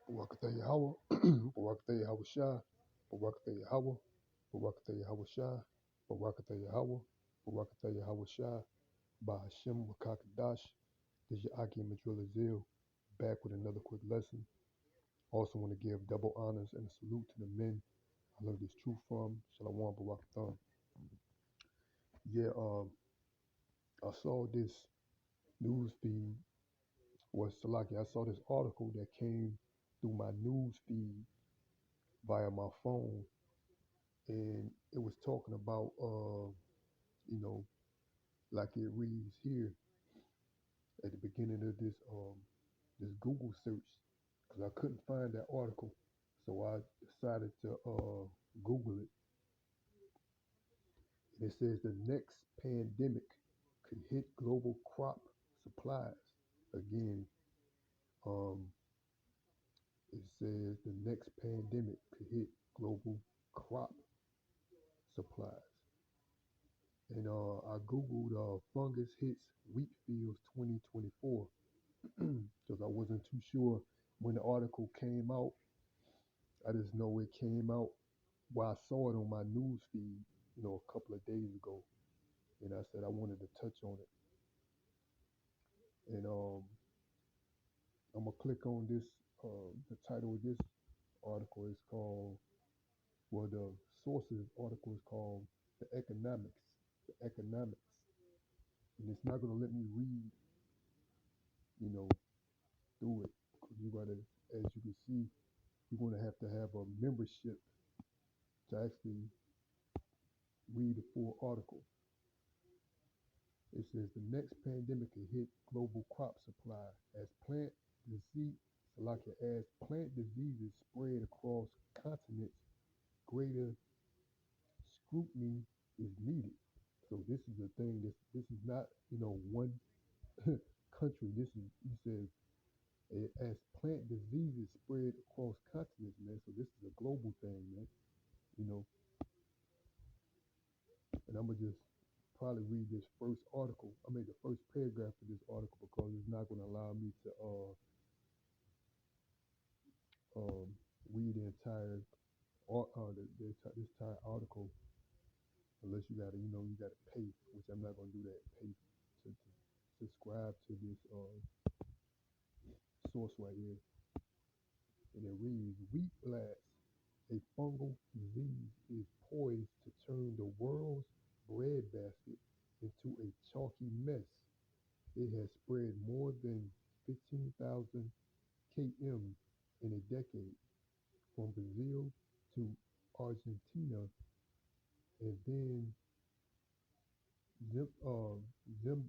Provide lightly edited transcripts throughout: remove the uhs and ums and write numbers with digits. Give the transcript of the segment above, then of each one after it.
Barakatah Yahweh, Barakatah Yahweh Shah, Barakatah Yahweh, Barakatah Yahweh Shah, Barakatah Yahweh, Barakatah Yahweh Shah, Bahashem Wakakadash. This is your Aki Madrilla Zil, back with another quick lesson. Also want to give double honors and a salute to the men I learned this truth from. Shalom Barakatah. Yeah, I saw this news feed, was Salaki, I saw this article that came through my news feed via my phone, and it was talking about you know like it reads here at the beginning of this Google search, because I couldn't find that article, so I decided to Google it. And it says the next pandemic could hit global crop supplies. Again, um it says the next pandemic could hit global crop supplies. And I googled fungus hits wheat fields 2024 because I wasn't too sure when the article came out. I just know it came out while I saw it on my news feed, a couple of days ago, and I said I wanted to touch on it. And I'm gonna click on this. The title of this article is called, well, the sources article is called "The Economics." The economics, and it's not gonna let me read, you know, through it, because you gotta, as you can see, you're gonna have a membership to actually read the full article. It says the next pandemic could hit global crop supply as disease, as plant diseases spread across continents. Greater scrutiny is needed. So this is the thing. This is not one country. This is, he says, as plant diseases spread across continents, man. So this is a global thing, man. You know, and I'm gonna just probably read this first article. I mean, the first paragraph of this article, because it's not gonna allow me to um read the entire this entire article unless you gotta you gotta pay, which I'm not gonna do that. Pay to subscribe to this source right here, and it reads: Wheat blast, a fungal disease, is poised to turn the world's breadbasket into a chalky mess. It has spread more than 15,000 km in a decade, from Brazil to Argentina, and then Zim, uh, Zim,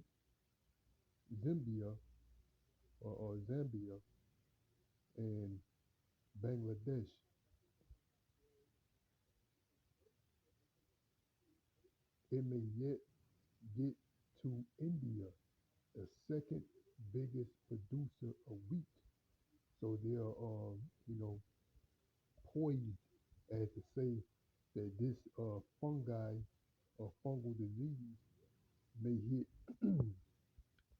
Zambia, or Zambia, and Bangladesh. It may yet get to India, the second biggest producer of wheat. So they are, poised, as to say, that this fungi or fungal disease may hit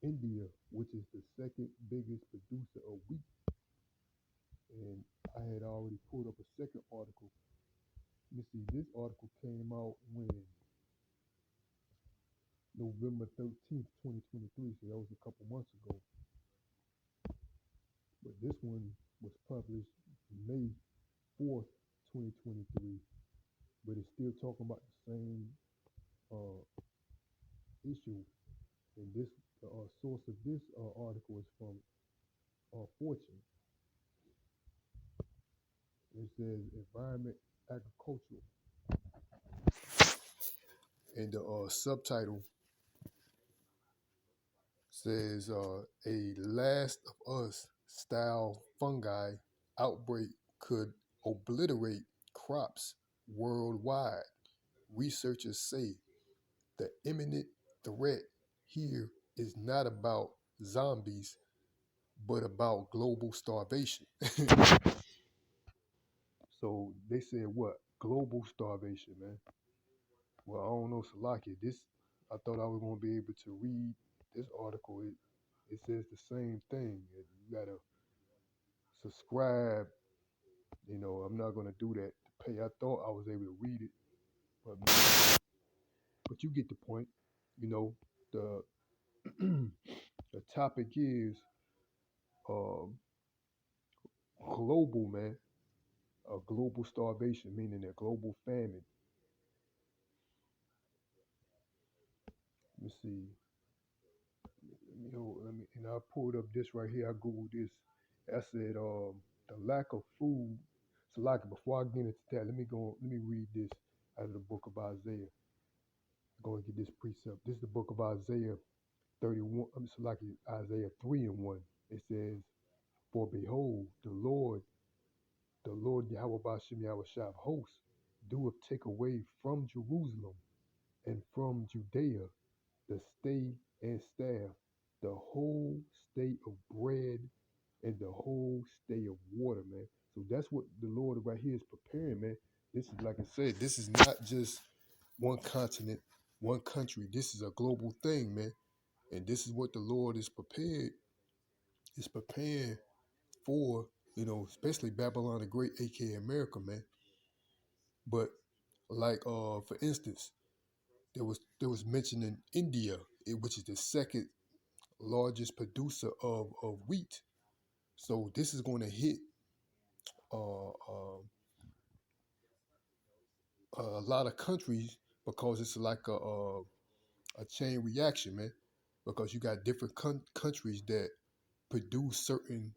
India, which is the second biggest producer of wheat. And I had already pulled up a second article. Let me see, this article came out when November 13th, 2023, so that was a couple months ago. But this one was published May 4th, 2023, but it's still talking about the same uh, issue. And this source of this article is from Fortune. It says environment agricultural, and the subtitle says a Last of Us style fungi outbreak could obliterate crops worldwide. Researchers say the imminent threat here is not about zombies, but about global starvation. So they said what? Global starvation, man. Well, I don't know, Salaki. This, I thought I was gonna be able to read this article. It says the same thing. You gotta subscribe. I'm not gonna do that to pay. I thought I was able to read it, but you get the point. You know, the the topic is um, global, man. A global starvation, meaning a global famine. Let me see. And I pulled up this right here. I googled this. I said, the lack of food. So, like, before I get into that, let me go. Let me read this out of the book of Isaiah. Go and get this precept. This is the book of Isaiah 31. I'm just like Isaiah 3 and 1. It says, "For behold, the Lord Yahweh Bashem Yahweh Shah of hosts, doeth take away from Jerusalem and from Judea the stay and staff, the whole stay of bread and the whole stay of water, man." So that's what the Lord right here is preparing, man. This is, like I said, this is not just one continent, one country. This is a global thing, man. And this is what the Lord is preparing for, especially Babylon the Great, aka America, man. But like for instance, there was mentioned in India, which is the second largest producer of wheat. So this is going to hit a lot of countries because it's like a chain reaction, man. Because you got different countries that produce certain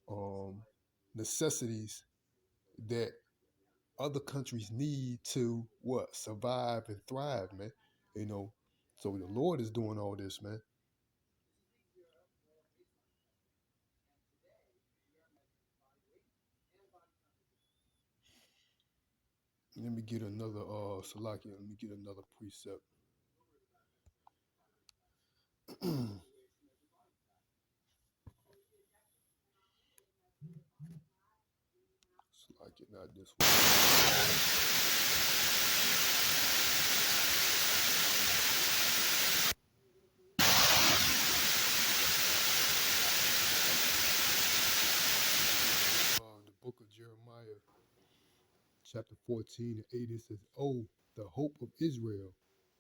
um, necessities that other countries need to what survive and thrive, man. You know, so the Lord is doing all this, man. Let me get another Salakia. Let me get another precept. Salakia, not this one. The book of Jeremiah, chapter 14 and 8, it says, "Oh, the hope of Israel,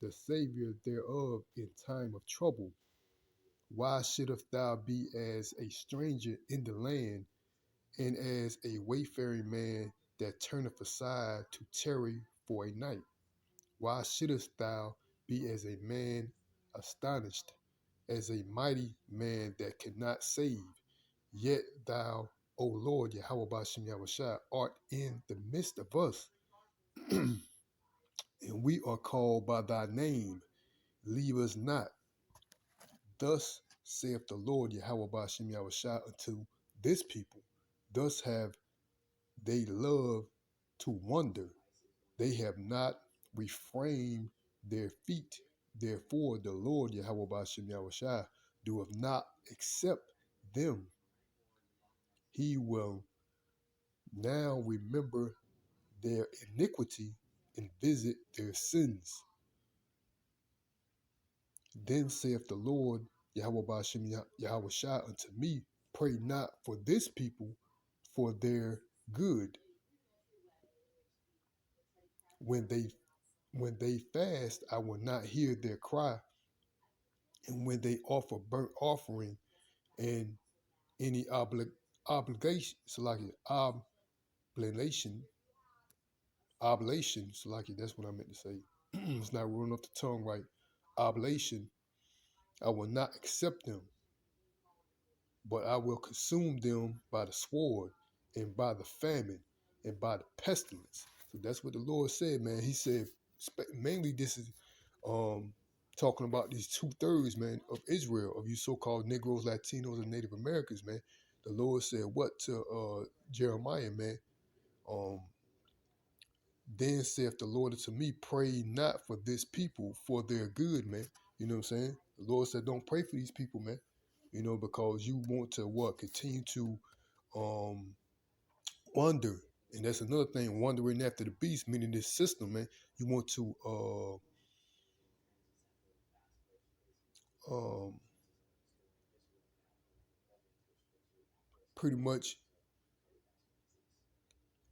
the Savior thereof in time of trouble. Why shouldst thou be as a stranger in the land, and as a wayfaring man that turneth aside to tarry for a night? Why shouldst thou be as a man astonished, as a mighty man that cannot save? Yet thou, O Lord, Yahweh Bashem Yahushua, art in the midst of us, and we are called by thy name. Leave us not. Thus saith the Lord, Yahweh Bashem Yahushua, unto this people. Thus have they loved to wander. They have not refrained their feet. Therefore, the Lord Yahweh Bashem Yahushua doeth not accept them. He will now remember their iniquity and visit their sins. Then saith the Lord Yahweh Bashem Yahushua unto me, pray not for this people for their good. When they fast, I will not hear their cry, and when they offer burnt offering and any obligation, so like obligation, so like that's what I meant to say. It's not rolling off the tongue right. Oblation, I will not accept them, but I will consume them by the sword and by the famine and by the pestilence. So that's what the Lord said, man. He said, mainly this is um, talking about these 2/3, man, of Israel, of you so-called Negroes, Latinos, and Native Americans, man. The Lord said what to Jeremiah, man? Um, then saith the Lord unto me, pray not for this people for their good, man. You know what I'm saying? The Lord said, don't pray for these people, man. Because you want to what? Continue to um wander. And that's another thing, wandering after the beast, meaning this system, man. You want to um pretty much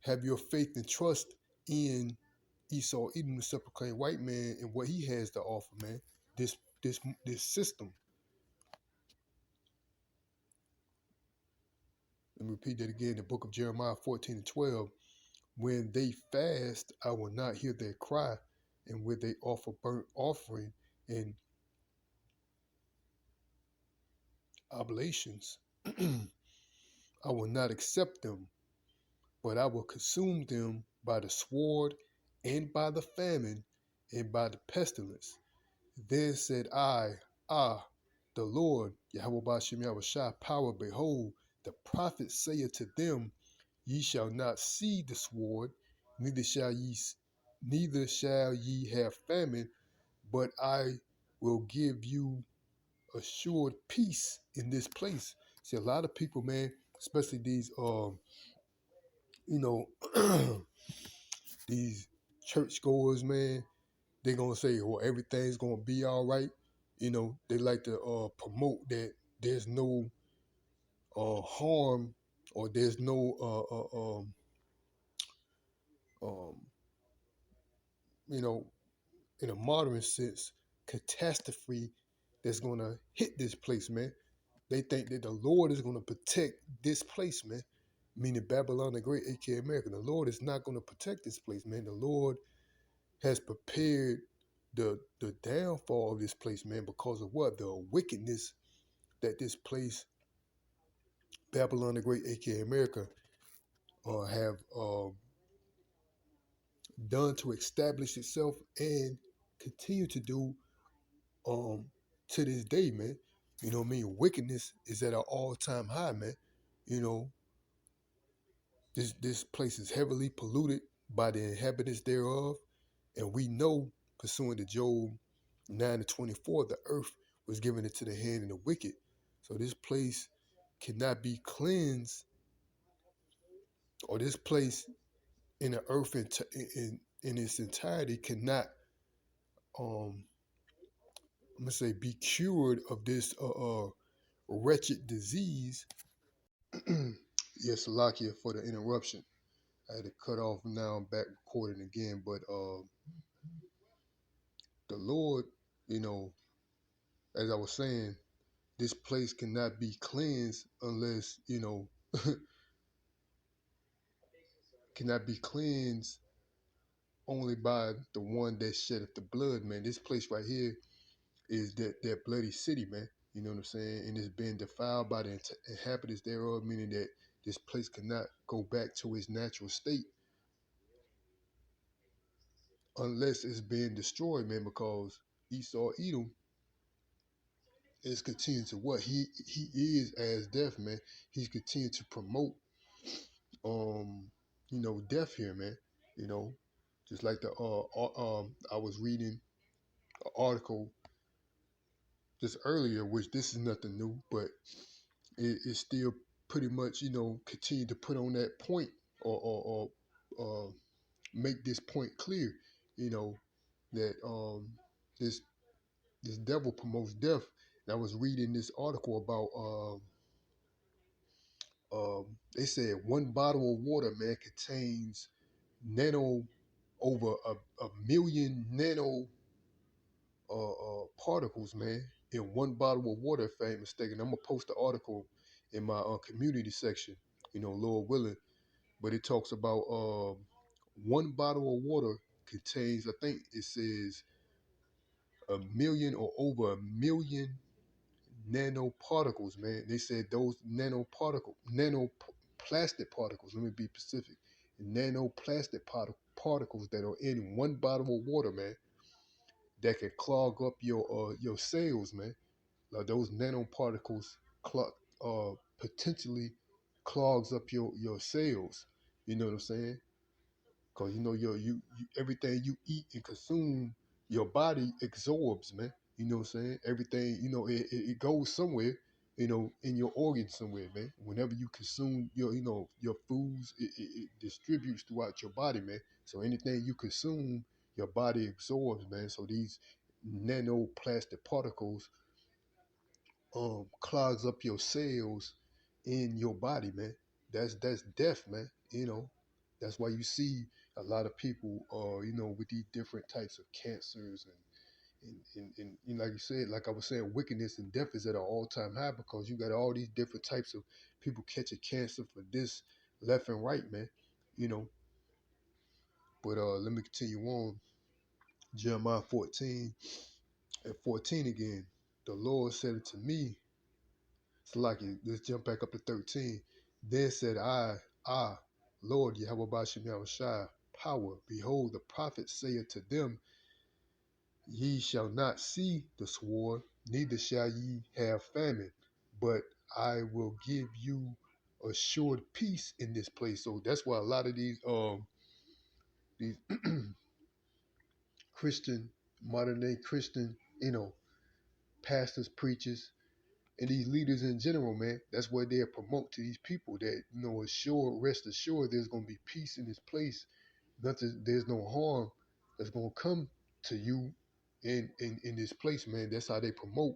Have your faith and trust in Esau Edom, the self-proclaimed white man, and what he has to offer, man. This this system. Let me repeat that again. The book of Jeremiah 14 and 12. When they fast, I will not hear their cry, and when they offer burnt offering and oblations, I will not accept them, but I will consume them by the sword and by the famine and by the pestilence. Then said I, Ah, the Lord, Yahweh Bashem Yahushua, power, behold, the prophet saith to them, Ye shall not see the sword, neither shall ye have famine, but I will give you assured peace in this place. See, a lot of people, man, especially these you know, these churchgoers, man, they're gonna say, well, everything's gonna be all right. They like to promote that there's no harm, or there's no um, you know, in a modern sense, catastrophe that's gonna hit this place, man. They think that the Lord is gonna protect this place, man. Meaning Babylon the Great, aka America. The Lord is not gonna protect this place, man. The Lord has prepared the downfall of this place, man, because of what? The wickedness that this place, Babylon the Great, aka America, have done to establish itself and continue to do um to this day, man. You know what I mean? Wickedness is at an all-time high, man. You know, this place is heavily polluted by the inhabitants thereof, and we know, pursuant to Job 9 to 24, the earth was given into the hand of the wicked. So this place cannot be cleansed, or this place in the earth in its entirety cannot um I'm gonna say be cured of this wretched disease. Yes, Salakia for the interruption. I had to cut off. Now I'm back recording again. But the Lord, you know, as I was saying, this place cannot be cleansed unless, cannot be cleansed only by the one that sheddeth the blood, man. This place right here is that bloody city, man. You know what I'm saying? And it's been defiled by the inhabitants thereof, meaning that this place cannot go back to its natural state unless it's being destroyed, man, because Esau Edom is continuing to what? He is as death, man. He's continuing to promote death here, man. You know, just like I was reading an article just earlier, which this is nothing new, but it still pretty much, continue to put on that point, or make this point clear, you know, that this this devil promotes death. And I was reading this article about they said one bottle of water, man, contains nano over a million nano particles, man, in one bottle of water, if I ain't mistaken. I'm gonna post the article in my community section, Lord willing. But it talks about one bottle of water contains, I think it says, a million or over a million nanoparticles, man. They said those nanoplastic particles, let me be specific, nanoplastic particles that are in one bottle of water, man, that can clog up your cells, man. Like those nanoparticles potentially clogs up your cells. You know what I'm saying? Because you everything you eat and consume, your body absorbs, man. You know what I'm saying? Everything, it goes somewhere, in your organs somewhere, man. Whenever you consume your foods, it distributes throughout your body, man. So anything you consume, your body absorbs, man. So these nanoplastic particles clogs up your cells in your body, man. That's death, man. That's why you see a lot of people, with these different types of cancers and like you said, like I was saying, wickedness and death is at an all time high because you got all these different types of people catching cancer for this left and right, man. You know, but let me continue on. Jeremiah 14 and 14 again. The Lord said it to me. So like let's jump back up to 13. Then said Lord Yahweh Bashem Yahushai, power, behold, the prophet saith to them, ye shall not see the sword, neither shall ye have famine, but I will give you assured peace in this place. So that's why a lot of these Christian, modern day Christian, pastors, preachers, and these leaders in general, man, that's what they promote to these people that, assured, rest assured there's gonna be peace in this place. Nothing, there's no harm that's gonna come to you in this place, man. That's how they promote,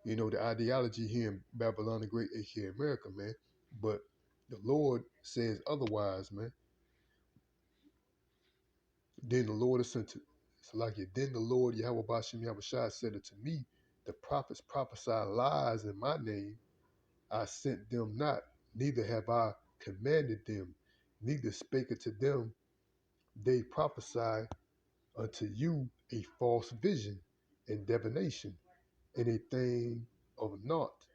the ideology here in Babylon the Great, aka America, man. But the Lord says otherwise, man. Then the Lord is sent to Salakia. Then the Lord Yahweh Bashim Yahushua said it to me, the prophets prophesy lies in my name. I sent them not, neither have I commanded them, neither spake it to them. They prophesy unto you a false vision and divination, and a thing of naught,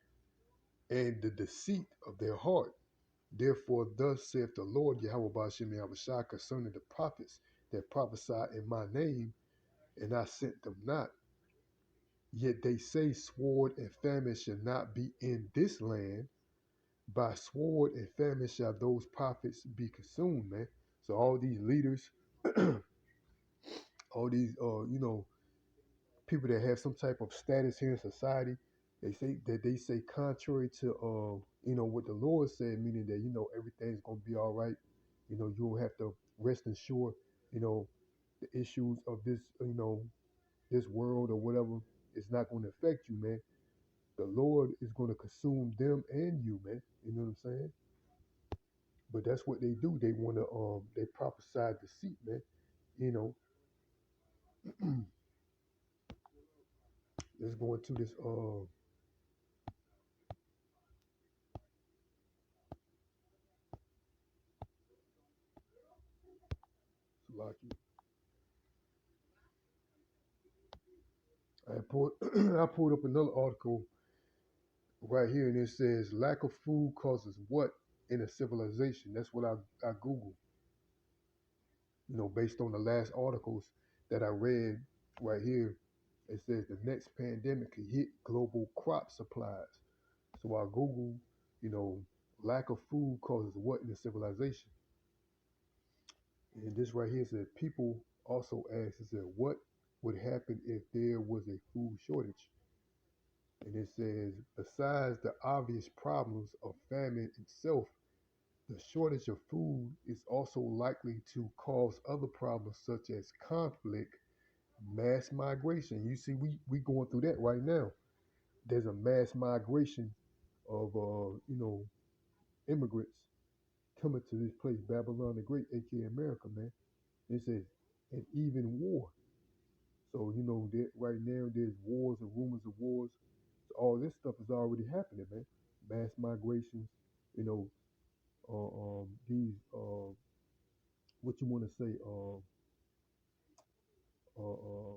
and the deceit of their heart. Therefore, thus saith the Lord Yahweh Bashim Yahushua concerning the prophets that prophesy in my name, and I sent them not. Yet they say, sword and famine shall not be in this land. By sword and famine shall those prophets be consumed, man. So all these leaders, all these, people that have some type of status here in society, they say contrary to, what the Lord said, meaning that everything's gonna be all right. You don't have to rest assured. The issues of this, this world or whatever, it's not going to affect you, man. The Lord is going to consume them and you, man. You know what I'm saying? But that's what they do. They want to they prophesy deceit, man. You know, let's go into this Salaki. I pulled I pulled up another article right here, and it says lack of food causes what in a civilization. That's what I Googled. Based on the last articles that I read right here. It says the next pandemic could hit global crop supplies. So I Google, you know, lack of food causes what in a civilization. And this right here said people also asked, it said, what would happen if there was a food shortage? And it says, besides the obvious problems of famine itself, the shortage of food is also likely to cause other problems such as conflict, mass migration. You see, we going through that right now. There's a mass migration of immigrants coming to this place, Babylon the Great, aka America, man. It says, and even war. So that right now there's wars and rumors of wars. So all this stuff is already happening, man. Mass migrations, you know, these what you want to say, uh, uh,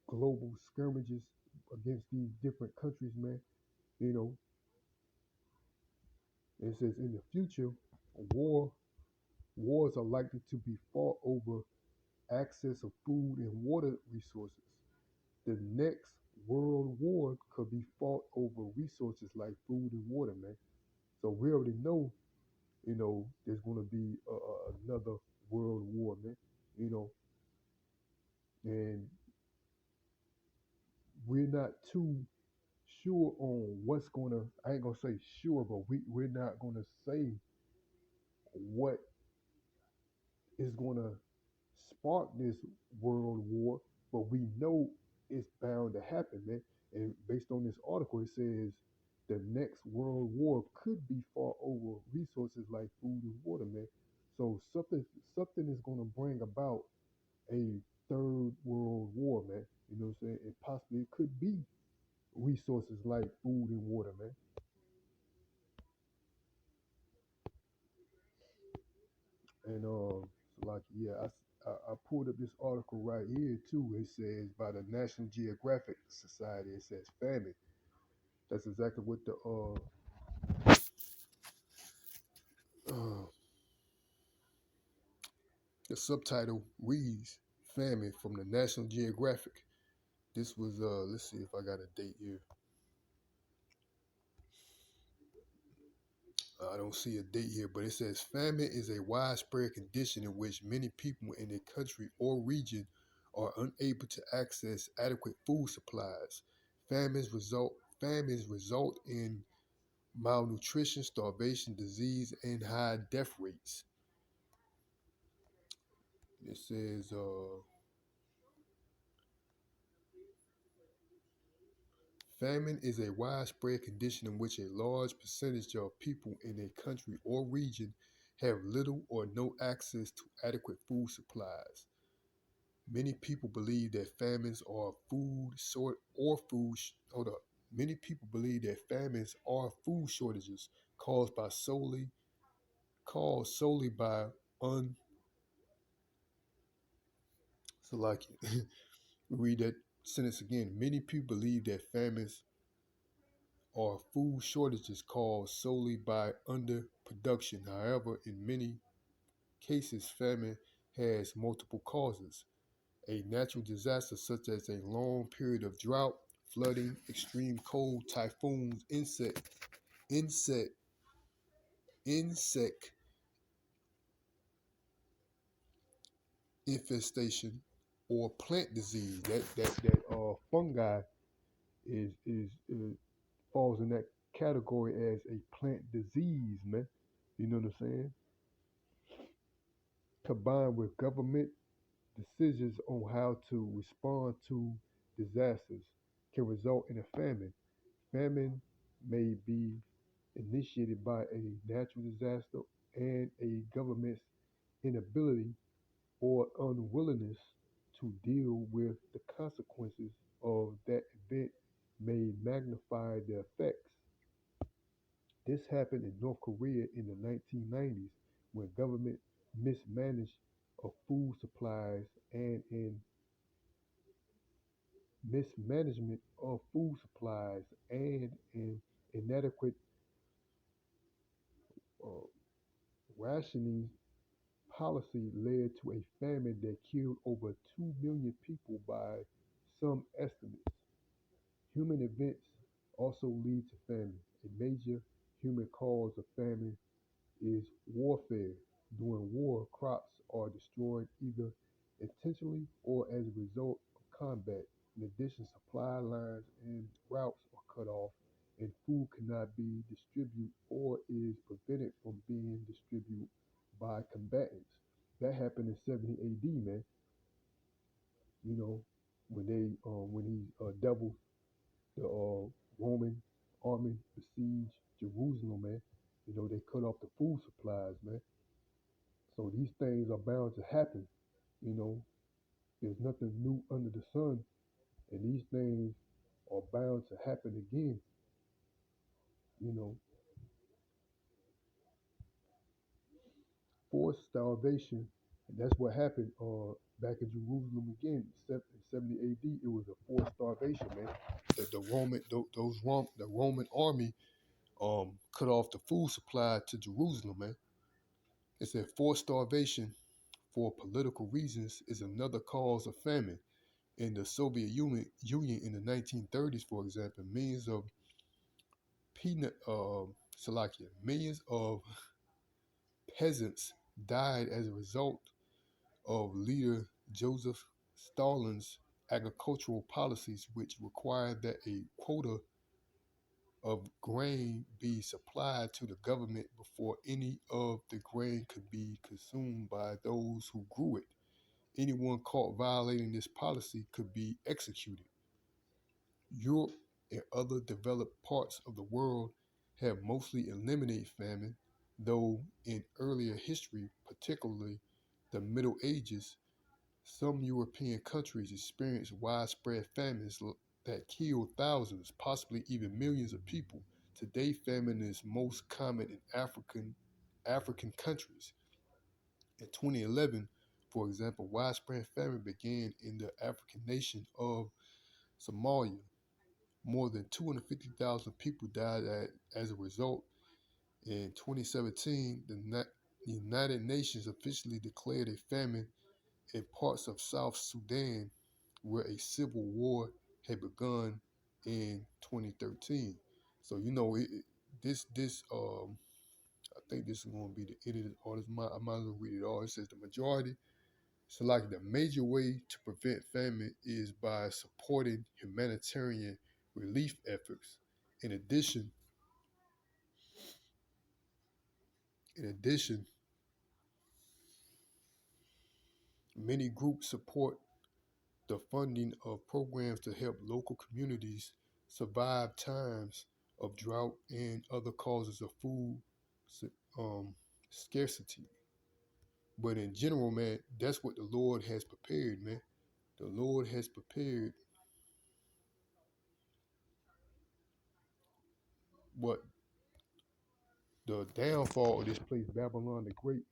global skirmishes against these different countries, man. You know, it says in the future, war wars are likely to be fought over access of food and water resources. The next world war could be fought over resources like food and water, man. So we already know, there's going to be another world war, man. You know, and we're not too sure on what's going to. I ain't gonna say sure, but we're not going to say what is going to spark this world war, but we know it's bound to happen, man. And based on this article, it says the next world war could be fought over resources like food and water, man. So something is going to bring about a third world war, man. You know what I'm saying? And possibly it could be resources like food and water, man. And like yeah, I pulled up this article right here too. It says by the National Geographic Society. It says famine. That's exactly what uh the subtitle reads. Famine from the National Geographic. This was let's see if I got a date here. I don't see a date here, but it says famine is a widespread condition in which many people in a country or region are unable to access adequate food supplies. Famines result in malnutrition, starvation, disease, and high death rates. It says famine is a widespread condition in which a large percentage of people in a country or region have little or no access to adequate food supplies. Many people believe that famines are food sort or food. Hold up. Many people believe that famines are food shortages caused solely by un. So like, read that sentence again. Many people believe that famines are food shortages caused solely by underproduction. However, in many cases, famine has multiple causes. A natural disaster such as a long period of drought, flooding, extreme cold, typhoons, insect, insect infestation, or plant disease. That fungi is falls in that category as a plant disease, man. You know what I'm saying? Combined with government decisions on how to respond to disasters can result in a famine. Famine may be initiated by a natural disaster and a government's inability or unwillingness to deal with the consequences of that event may magnify the effects. This happened in North Korea in the 1990s when government mismanaged of food supplies and in mismanagement of food supplies and an inadequate uh, rationing policy led to a famine that killed over 2 million people by some estimates. Human events also lead to famine. A major human cause of famine is warfare. During war, crops are destroyed either intentionally or as a result of combat. In addition, supply lines and routes are cut off, and food cannot be distributed or is prevented from being distributed by combatants. That happened in 70 AD, man. You know, when he doubled the Roman army besieged Jerusalem, man. You know, they cut off the food supplies, man. So these things are bound to happen. You know, there's nothing new under the sun, and these things are bound to happen again. You know, forced starvation, and that's what happened back in Jerusalem again in 70 AD. It was a forced starvation, man. The Roman, the Roman army cut off the food supply to Jerusalem, man. It said forced starvation for political reasons is another cause of famine. In the Union in the 1930s, for example, peanut, uh, millions of peasants died as a result of leader Joseph Stalin's agricultural policies, which required that a quota of grain be supplied to the government before any of the grain could be consumed by those who grew it. Anyone caught violating this policy could be executed. Europe and other developed parts of the world have mostly eliminated famine, though in earlier history, particularly the Middle Ages, some European countries experienced widespread famines that killed thousands, possibly even millions of people. Today, famine is most common in African countries. In 2011, for example, widespread famine began in the African nation of Somalia. More than 250,000 people died as a result. In 2017, the United Nations officially declared a famine in parts of South Sudan where a civil war had begun in 2013. So this I think this is going to be the end of the artist. I might as well read it all. It says the majority. So like the major way to prevent famine is by supporting humanitarian relief efforts. In addition, in addition, many groups support the funding of programs to help local communities survive times of drought and other causes of food um, scarcity. But in general, man, that's what the Lord has prepared, man. The Lord has prepared what the downfall of this place, Babylon the Great,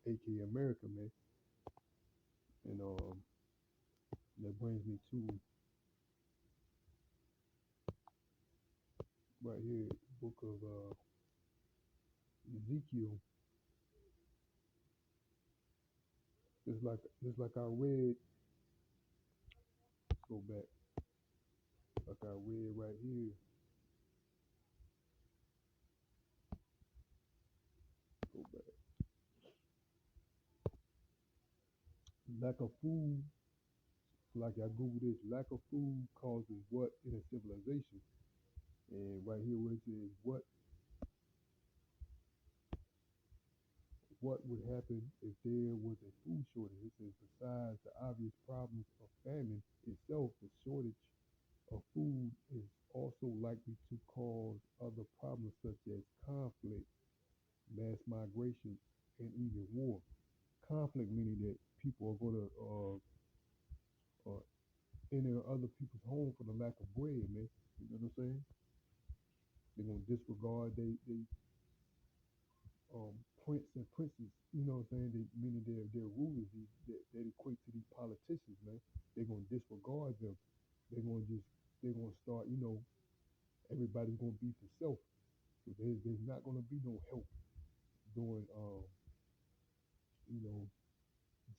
aka America, man. And that brings me to right here, the book of Ezekiel. Just like I read, let's go back. Like I read right here, go back. Lack of food, like I Google this, lack of food causes what in a civilization? And right here where it says what would happen if there was a food shortage? It says besides the obvious problems of famine itself, the shortage of food is also likely to cause other problems such as conflict, mass migration, and even war. Conflict meaning that people are going to enter other people's home for the lack of bread, man. You know what I'm saying? They're going to disregard they prince and princess, you know what I'm saying? Meaning their rulers that equate to these politicians, man. They're gonna disregard them. They're gonna start, everybody's gonna be for self. So there's not gonna be no help during you know,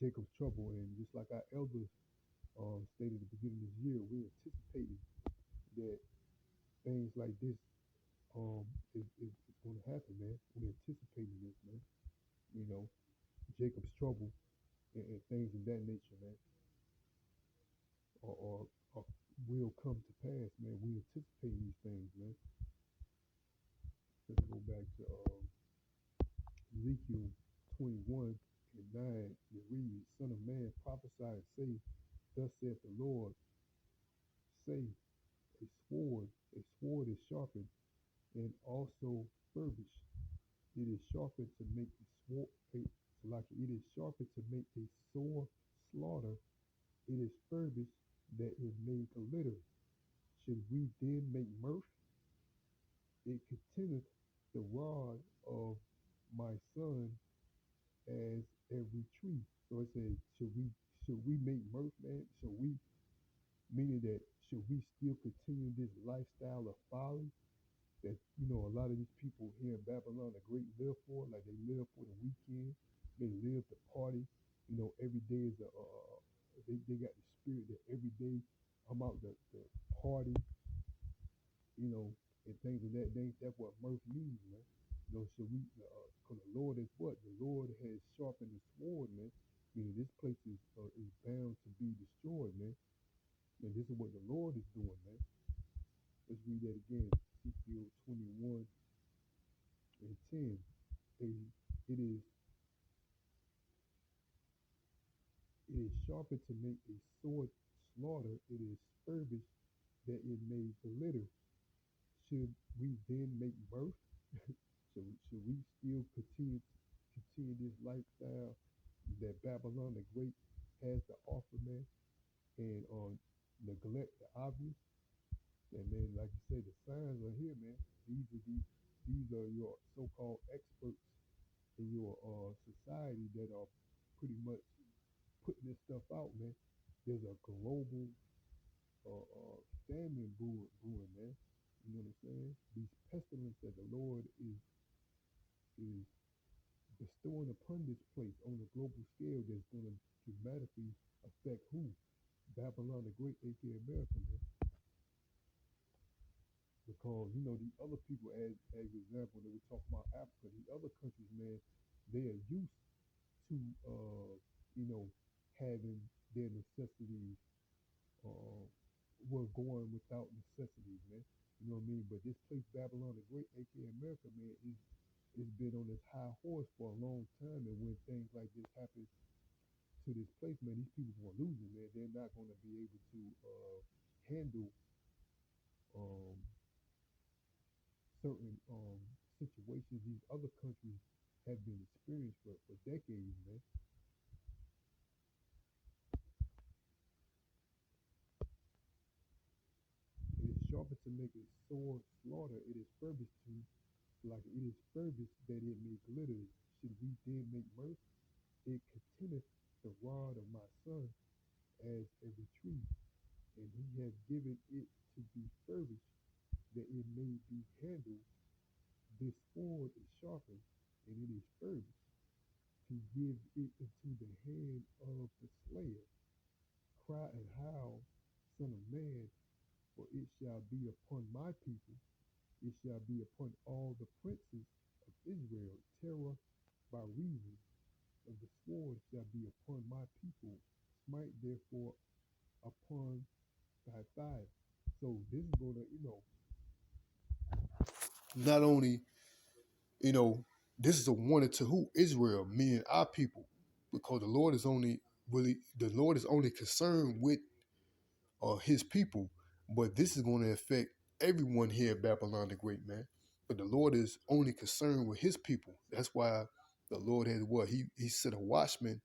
Jacob's trouble. And just like our elders stated at the beginning of this year, we're anticipating that things like this is gonna happen, man. We're anticipating this, man. You know, Jacob's trouble and things of that nature, man. Or will come to pass, man. We anticipate these things, man. Let's go back to Ezekiel 21 and 9. It reads, Son of man, prophesy and say, Thus saith the Lord, say, a sword is sharpened and also furbished. It is sharpened to make a sword, like it is sharpened to make a sore slaughter. It is furbished that it made a litter. Should we then make mirth? It continueth the rod of my son as every tree. So it says, should we make mirth, man? Should we meaning that should we still continue this lifestyle of folly that a lot of these people here in Babylon the Great live for? Like they live for the weekend, they live to party. Every day is they got the spirit that every day I'm out to party, you know, and things of that. That's what mirth means, man. So because the Lord is what? The Lord has sharpened the sword, man. Meaning this place is bound to be destroyed, man. And this is what the Lord is doing, man. Let's read that again. Ezekiel 21 and 10. It is sharpened to make a sword slaughter. It is furbished that it made the litter. should we then make mirth? Should we still continue this lifestyle that Babylon the Great has to offer, man, and neglect the obvious? And man, like you say, the signs are here, man. These are your so-called experts in your society that are pretty much putting this stuff out, man. There's a global famine brewing, man. You know what I'm saying? These pestilence that the Lord is bestowing upon this place on a global scale that's going to dramatically affect who? Babylon the Great, aka America, man. Because you know the other people, as example, that we talk about Africa, the other countries, man, they are used to you know having their necessities uh, were going without necessities, man. You know what I mean? But this place, Babylon the Great, aka America, man, is been on this high horse for a long time. And when things like this happen to this place, man, these people are going to lose it, man. They're not going to be able to handle um, certain situations these other countries have been experienced for decades, man. It is sharper to make a sword slaughter. It is furbished to like it is furbished that it may glitter. Should we then make mirth? It contendeth the rod of my son as a retrieve, and he hath given it to be furbished that it may be handled. This sword is sharpened, and it is furbished to give it into the hand of the slayer. Cry and howl, son of man, for it shall be upon my people, it shall be upon all the princes of Israel. Terror by reason of the sword shall be upon my people. Smite therefore upon thy thigh. So this is gonna, not only, you know, this is a warning to who? Israel, me and our people. Because the Lord is only concerned with his people, but this is going to affect everyone here at Babylon the Great, man. But the Lord is only concerned with his people. That's why the Lord had what? He set a watchman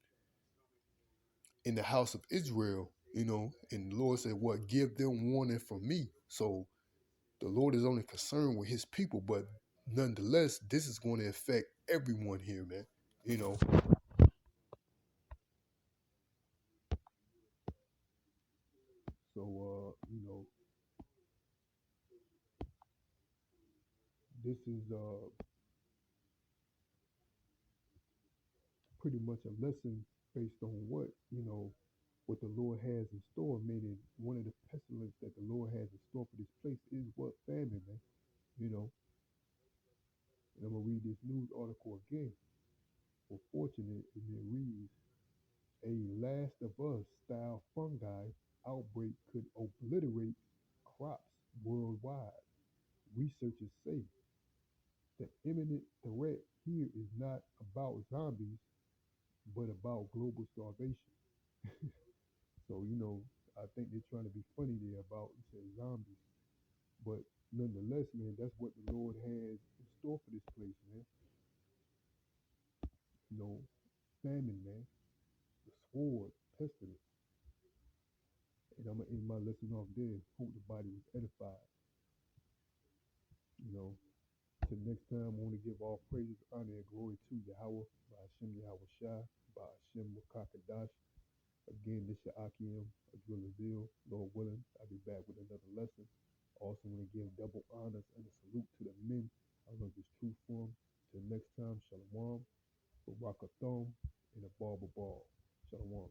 in the house of Israel, and the Lord said, what? Give them warning from me. So the Lord is only concerned with his people, but nonetheless, this is going to affect everyone here, man. You know, so this is pretty much a lesson based on what the Lord has in store. Meaning, one of the pestilence that the Lord has in store for this place is what? Famine, man. You know, and I'm gonna read this news article again. For fortunate, and it reads, a Last of Us style fungi outbreak could obliterate crops worldwide. Researchers say the imminent threat here is not about zombies, but about global starvation. So, I think they're trying to be funny there about you say zombies. But nonetheless, man, that's what the Lord has in store for this place, man. You know, famine, man, the sword, pestilence. And I'm gonna end my lesson off there. Hope the body was edified. You know, till next time, I want to give all praises, honor, and glory to Yahweh, by Hashem Yahweh Shai, by Hashem Wakakadash. Again, this your Akim, Adrilazil. Lord willing, I'll be back with another lesson. Also want to give double honors and a salute to the men of this true form. Till next time, Shalom, Barakathon, and a Barber Ball. Shalom.